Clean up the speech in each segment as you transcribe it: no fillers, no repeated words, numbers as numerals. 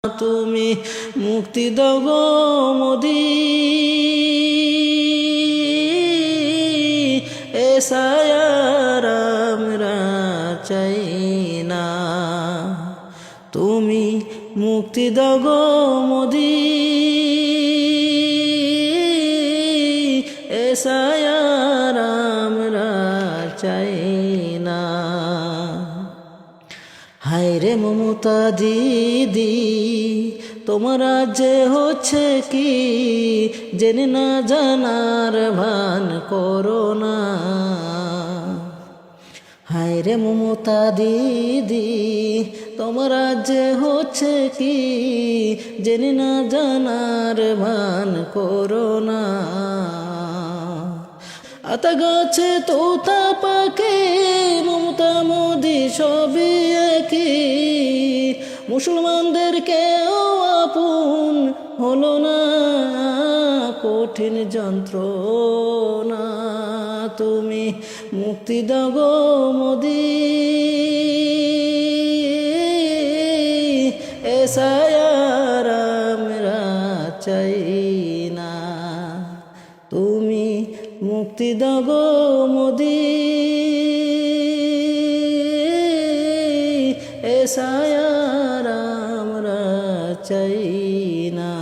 তুমি মুক্তি দাও গো মোদি, এসায়ার আমরা চাই না। তুমি মুক্তি দাও গো মোদি, এসায়ার আমরা চাই না। হায়রে মমতা দিদি, তোমার রাজ্যে হচ্ছে কি জেনে না জানার ভান করো না। হায়রে মমতা দিদি, তোমার রাজ্যে হচ্ছে কি জেনে না জানার ভান করো না। আতা গাছে তোতা পাখি মমতা মোদি সবই একই, মুসলমানদের কেউ আপন হলো না, কঠিন যন্ত্রণা। তুমি মুক্তি দাও গো মোদি, এসায়ার আমরা চাই না। তুমি মুক্তি দাও গো মোদি, এসায়ার আমরা চাই না।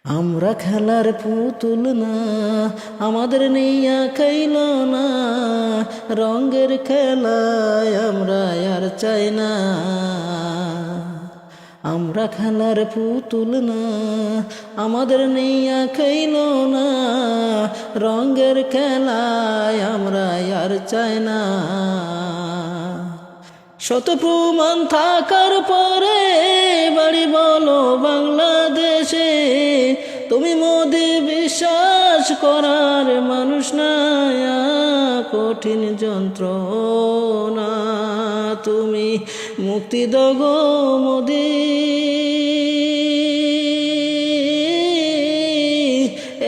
আমরা খেলার পুতুল না, আমাদের নেইয়া খাইল না, রঙের খেলায় আমরা আর চাই না। আমরা খেলার পুতুল না, আমাদের নেইয়া খাইল না, রঙের খেলায় আমরা আর চাই না। শত প্রমাণ থাকার পরে বাড়ি বলো বাংলাদেশে, তুমি মোদি বিশ্বাস করার মানুষ না, কঠিন যন্ত্রণা। তুমি মুক্তি দাও গো মোদি,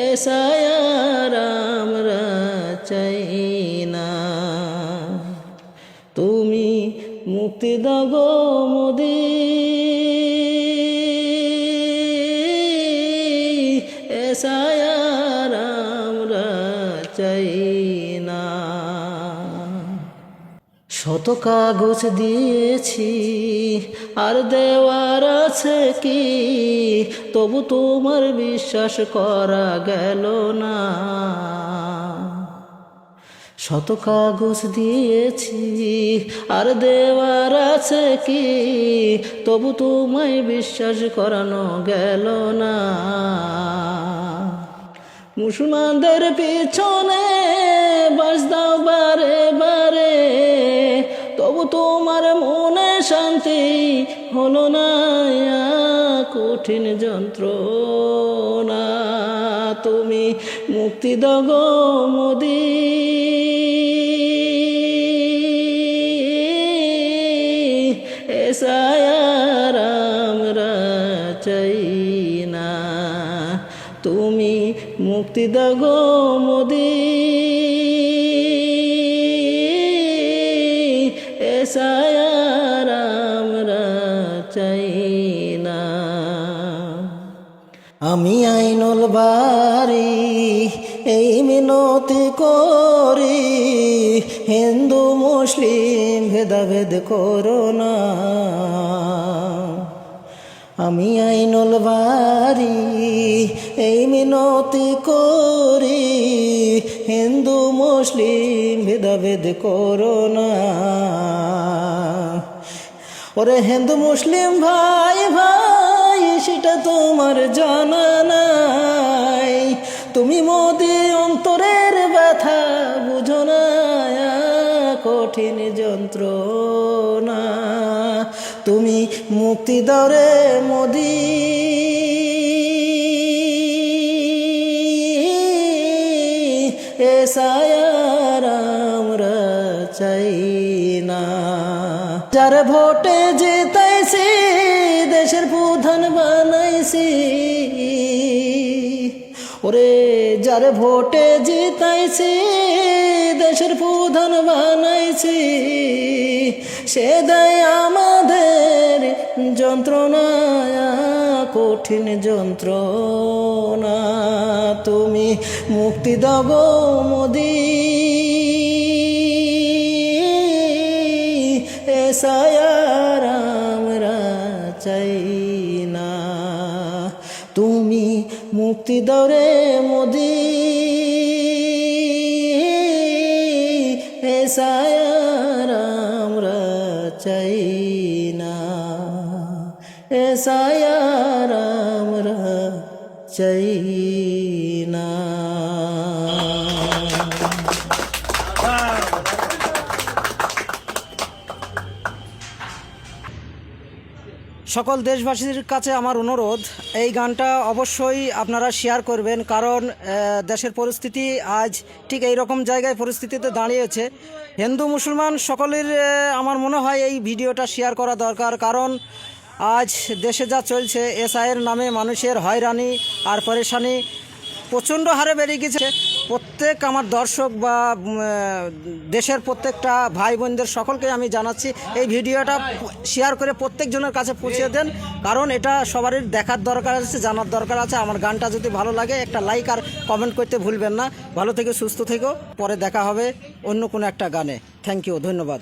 এসায়ার আমরা চাই না। তুমি মুক্তি দাও গো মোদি, এসায়ার আমরা চাই না। শত কাগজ দিয়েছি আর দেওয়ার আছে কি, তবু তোমার বিশ্বাস করা গেল না। শত কাগজ দিয়েছি আর দেওয়ার আছে কি, তবু তোমায় বিশ্বাস করানো গেল না। মুসলমানদের পিছনে বাস দাও বারে বারে, তবু তোমার মনে শান্তি হলো না, কঠিন যন্ত্রণা। তুমি মুক্তি দাও গো মোদি, এসায়ার আমরা চাই না। তুমি মুক্তি দাও গো মোদি, এসায়ার আমরা চাই না। আমি আইনুল বারি এই মিনতি করি, হিন্দু মুসলিম ভেদাভেদ করো না। আমি আইনুল বারি এই মিনতি করি, হিন্দু মুসলিম ভেদাভেদ করো না। ওরে হিন্দু মুসলিম ভাই ভাই সেটা তোমার জানা নাই, তুমি মোদি অন্তরের ব্যথা বুঝো না, কঠিন যন্ত্রণা। তুমি মুক্তি দাও রে মোদি, এসায়ার আমরা চাই না। যার ভোটে জিতাইছি দেশের প্রধান বানাইছি, ওরে যার ভোটে জিতাইছি দেশের প্রধান বানাইছি, সে দেয় আমাদের যন্ত্রণায় কঠিন যন্ত্রণা তুমি মুক্তি দাও গো মোদি এসায়ার আমরা চাই না তুমি মুক্তি দাও রে মোদি এসায়ার আমরা চাই না এসায়ার আমরা চাই না। সকল দেশবাসীর কাছে আমার অনুরোধ, এই গানটা অবশ্যই আপনারা শেয়ার করবেন, কারণ দেশের পরিস্থিতি আজ ঠিক এই রকম জায়গায় পরিস্থিতিতে দাঁড়িয়েছে। হিন্দু মুসলমান সকলের আমার মনে হয় এই ভিডিওটা শেয়ার করা দরকার, কারণ আজ দেশে যা চলছে এসআইয়ের নামে মানুষের হয়রানি আর পরেশানি প্রচণ্ড হারে বেড়ে গেছে। প্রত্যেক আমার দর্শক বা দেশের প্রত্যেকটা ভাই বোনদের সকলকে আমি জানাচ্ছি এই ভিডিওটা শেয়ার করে প্রত্যেকজনের কাছে পৌঁছে দেন, কারণ এটা সবারই দেখার দরকার আছে, জানার দরকার আছে। আমার গানটা যদি ভালো লাগে একটা লাইক আর কমেন্ট করতে ভুলবেন না। ভালো থেকে সুস্থ থেকো, পরে দেখা হবে অন্য কোনো একটা গানে। থ্যাংক ইউ, ধন্যবাদ।